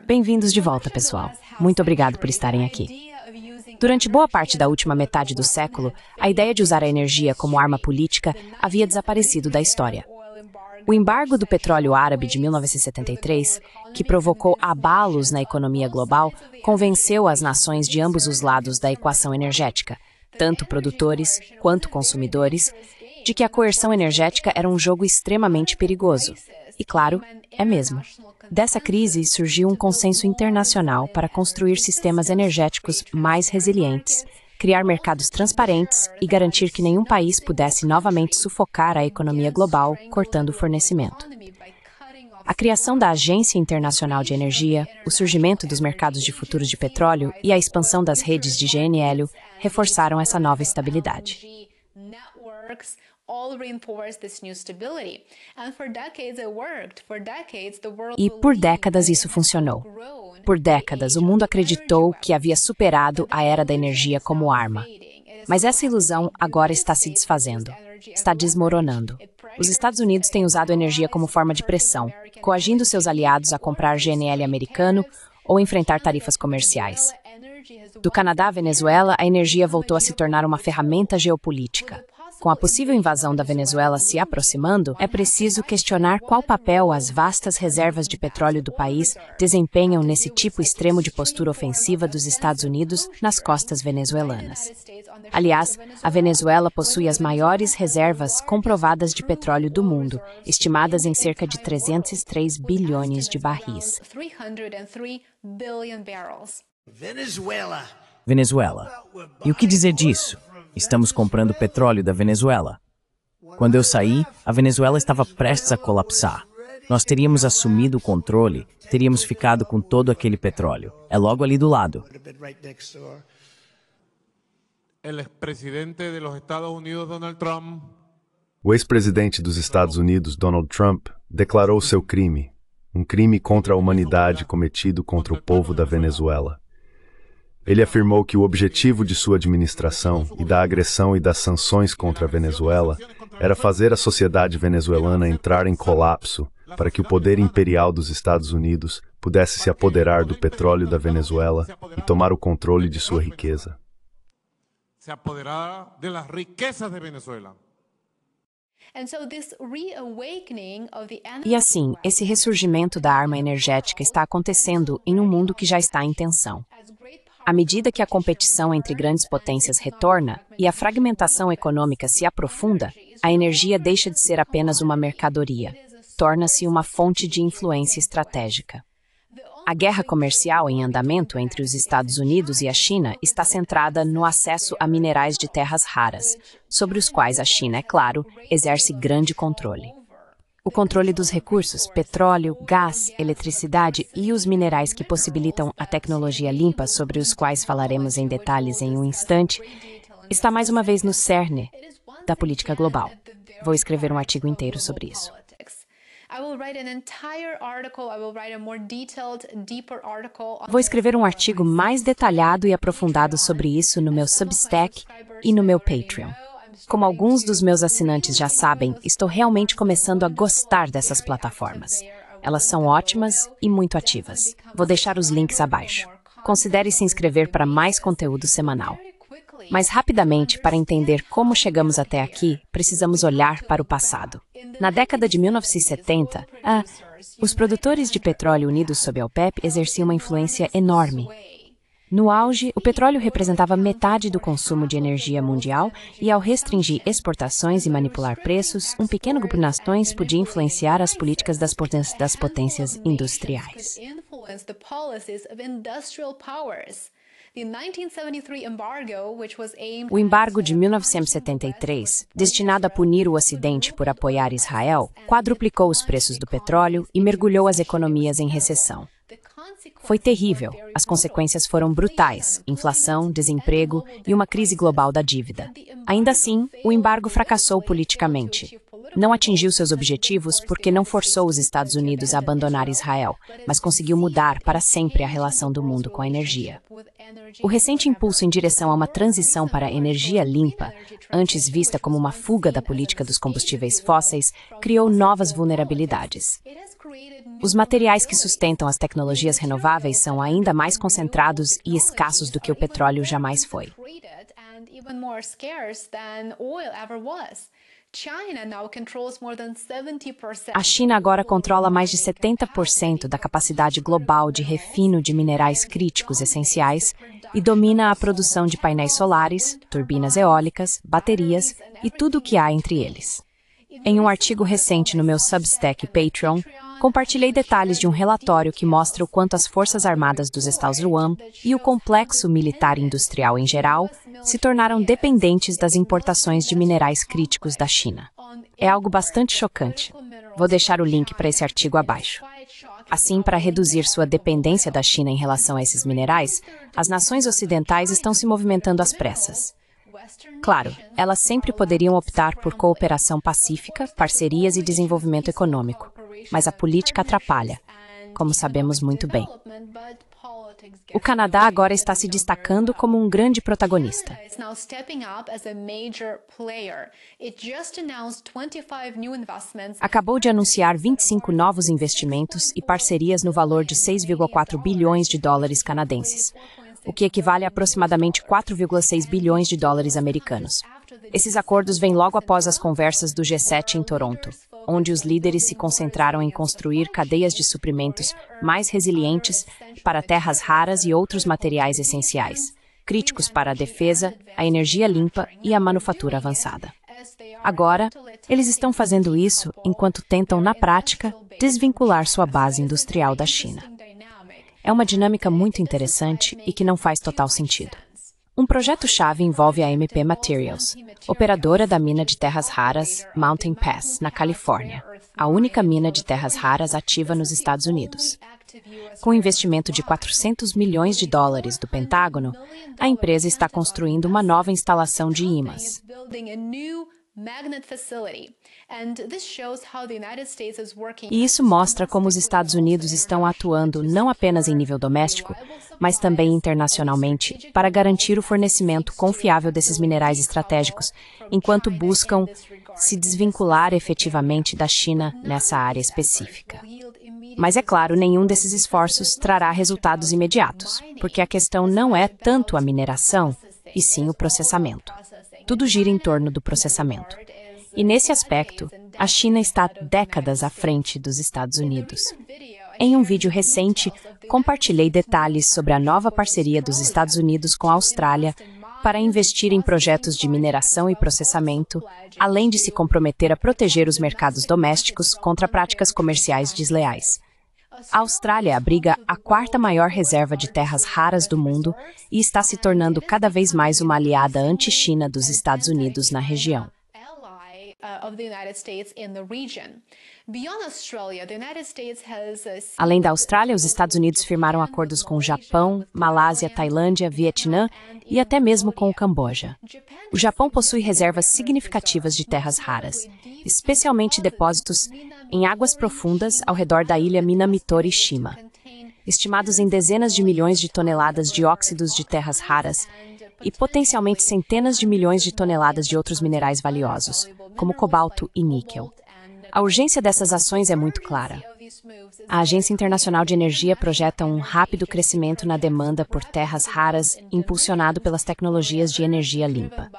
Bem-vindos de volta, pessoal. Muito obrigado por estarem aqui. Durante boa parte da última metade do século, a ideia de usar a energia como arma política havia desaparecido da história. O embargo do petróleo árabe de 1973, que provocou abalos na economia global, convenceu as nações de ambos os lados da equação energética, tanto produtores quanto consumidores, de que a coerção energética era um jogo extremamente perigoso. E claro, é mesmo. Dessa crise surgiu um consenso internacional para construir sistemas energéticos mais resilientes, criar mercados transparentes e garantir que nenhum país pudesse novamente sufocar a economia global, cortando o fornecimento. A criação da Agência Internacional de Energia, o surgimento dos mercados de futuros de petróleo e a expansão das redes de GNL reforçaram essa nova estabilidade. E por décadas isso funcionou. Por décadas, o mundo acreditou que havia superado a era da energia como arma. Mas essa ilusão agora está se desfazendo, está desmoronando. Os Estados Unidos têm usado a energia como forma de pressão, coagindo seus aliados a comprar GNL americano ou enfrentar tarifas comerciais. Do Canadá à Venezuela, a energia voltou a se tornar uma ferramenta geopolítica. Com a possível invasão da Venezuela se aproximando, é preciso questionar qual papel as vastas reservas de petróleo do país desempenham nesse tipo extremo de postura ofensiva dos Estados Unidos nas costas venezuelanas. Aliás, a Venezuela possui as maiores reservas comprovadas de petróleo do mundo, estimadas em cerca de 303 bilhões de barris. Venezuela. E o que dizer disso? Estamos comprando petróleo da Venezuela. Quando eu saí, a Venezuela estava prestes a colapsar. Nós teríamos assumido o controle, teríamos ficado com todo aquele petróleo. É logo ali do lado. O ex-presidente dos Estados Unidos, Donald Trump, declarou seu crime, um crime contra a humanidade cometido contra o povo da Venezuela. Ele afirmou que o objetivo de sua administração e da agressão e das sanções contra a Venezuela era fazer a sociedade venezuelana entrar em colapso para que o poder imperial dos Estados Unidos pudesse se apoderar do petróleo da Venezuela e tomar o controle de sua riqueza. E assim, esse ressurgimento da arma energética está acontecendo em um mundo que já está em tensão. À medida que a competição entre grandes potências retorna e a fragmentação econômica se aprofunda, a energia deixa de ser apenas uma mercadoria, torna-se uma fonte de influência estratégica. A guerra comercial em andamento entre os Estados Unidos e a China está centrada no acesso a minerais de terras raras, sobre os quais a China, é claro, exerce grande controle. O controle dos recursos, petróleo, gás, eletricidade e os minerais que possibilitam a tecnologia limpa, sobre os quais falaremos em detalhes em um instante, está mais uma vez no cerne da política global. Vou escrever um artigo inteiro sobre isso. Vou escrever um artigo mais detalhado e aprofundado sobre isso no meu Substack e no meu Patreon. Como alguns dos meus assinantes já sabem, estou realmente começando a gostar dessas plataformas. Elas são ótimas e muito ativas. Vou deixar os links abaixo. Considere se inscrever para mais conteúdo semanal. Mas rapidamente, para entender como chegamos até aqui, precisamos olhar para o passado. Na década de 1970, os produtores de petróleo unidos sob a OPEP exerciam uma influência enorme. No auge, o petróleo representava metade do consumo de energia mundial e, ao restringir exportações e manipular preços, um pequeno grupo de nações podia influenciar as políticas das potências industriais. O embargo de 1973, destinado a punir o Ocidente por apoiar Israel, quadruplicou os preços do petróleo e mergulhou as economias em recessão. Foi terrível. As consequências foram brutais: inflação, desemprego e uma crise global da dívida. Ainda assim, o embargo fracassou politicamente. Não atingiu seus objetivos porque não forçou os Estados Unidos a abandonar Israel, mas conseguiu mudar para sempre a relação do mundo com a energia. O recente impulso em direção a uma transição para a energia limpa, antes vista como uma fuga da política dos combustíveis fósseis, criou novas vulnerabilidades. Os materiais que sustentam as tecnologias renováveis são ainda mais concentrados e escassos do que o petróleo jamais foi. A China agora controla mais de 70% da capacidade global de refino de minerais críticos essenciais e domina a produção de painéis solares, turbinas eólicas, baterias e tudo o que há entre eles. Em um artigo recente no meu Substack e Patreon, compartilhei detalhes de um relatório que mostra o quanto as Forças Armadas dos Estados Unidos e o complexo militar industrial em geral se tornaram dependentes das importações de minerais críticos da China. É algo bastante chocante. Vou deixar o link para esse artigo abaixo. Assim, para reduzir sua dependência da China em relação a esses minerais, as nações ocidentais estão se movimentando às pressas. Claro, elas sempre poderiam optar por cooperação pacífica, parcerias e desenvolvimento econômico, mas a política atrapalha, como sabemos muito bem. O Canadá agora está se destacando como um grande protagonista. Acabou de anunciar 25 novos investimentos e parcerias no valor de 6,4 bilhões de dólares canadenses, o que equivale a aproximadamente 4,6 bilhões de dólares americanos. Esses acordos vêm logo após as conversas do G7 em Toronto, onde os líderes se concentraram em construir cadeias de suprimentos mais resilientes para terras raras e outros materiais essenciais, críticos para a defesa, a energia limpa e a manufatura avançada. Agora, eles estão fazendo isso enquanto tentam, na prática, desvincular sua base industrial da China. É uma dinâmica muito interessante e que não faz total sentido. Um projeto-chave envolve a MP Materials, operadora da mina de terras raras Mountain Pass, na Califórnia, a única mina de terras raras ativa nos Estados Unidos. Com um investimento de 400 milhões de dólares do Pentágono, a empresa está construindo uma nova instalação de ímãs. E isso mostra como os Estados Unidos estão atuando não apenas em nível doméstico, mas também internacionalmente para garantir o fornecimento confiável desses minerais estratégicos, enquanto buscam se desvincular efetivamente da China nessa área específica. Mas é claro, nenhum desses esforços trará resultados imediatos, porque a questão não é tanto a mineração, e sim o processamento. Tudo gira em torno do processamento. E nesse aspecto, a China está décadas à frente dos Estados Unidos. Em um vídeo recente, compartilhei detalhes sobre a nova parceria dos Estados Unidos com a Austrália para investir em projetos de mineração e processamento, além de se comprometer a proteger os mercados domésticos contra práticas comerciais desleais. A Austrália abriga a quarta maior reserva de terras raras do mundo e está se tornando cada vez mais uma aliada anti-China dos Estados Unidos na região. Além da Austrália, os Estados Unidos firmaram acordos com o Japão, Malásia, Tailândia, Vietnã e até mesmo com o Camboja. O Japão possui reservas significativas de terras raras, especialmente depósitos em águas profundas ao redor da ilha Minamitore-Shima, estimados em dezenas de milhões de toneladas de óxidos de terras raras e potencialmente centenas de milhões de toneladas de outros minerais valiosos, como cobalto e níquel. A urgência dessas ações é muito clara. A Agência Internacional de Energia projeta um rápido crescimento na demanda por terras raras, impulsionado pelas tecnologias de energia limpa.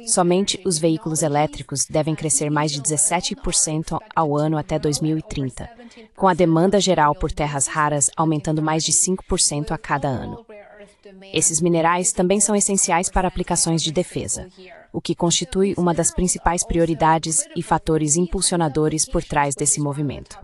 Somente os veículos elétricos devem crescer mais de 17% ao ano até 2030, com a demanda geral por terras raras aumentando mais de 5% a cada ano. Esses minerais também são essenciais para aplicações de defesa, o que constitui uma das principais prioridades e fatores impulsionadores por trás desse movimento.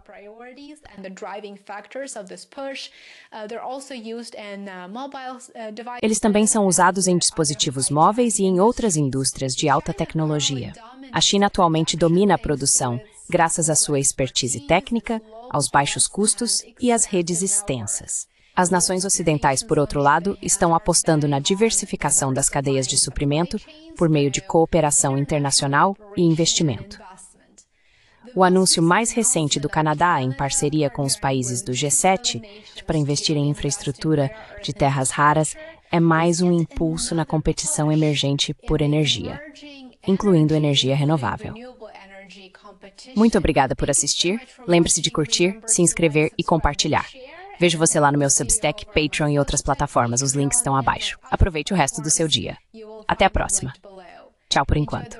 Eles também são usados em dispositivos móveis e em outras indústrias de alta tecnologia. A China atualmente domina a produção, graças à sua expertise técnica, aos baixos custos e às redes extensas. As nações ocidentais, por outro lado, estão apostando na diversificação das cadeias de suprimento por meio de cooperação internacional e investimento. O anúncio mais recente do Canadá, em parceria com os países do G7, para investir em infraestrutura de terras raras, é mais um impulso na competição emergente por energia, incluindo energia renovável. Muito obrigada por assistir. Lembre-se de curtir, se inscrever e compartilhar. Vejo você lá no meu Substack, Patreon e outras plataformas. Os links estão abaixo. Aproveite o resto do seu dia. Até a próxima. Tchau por enquanto.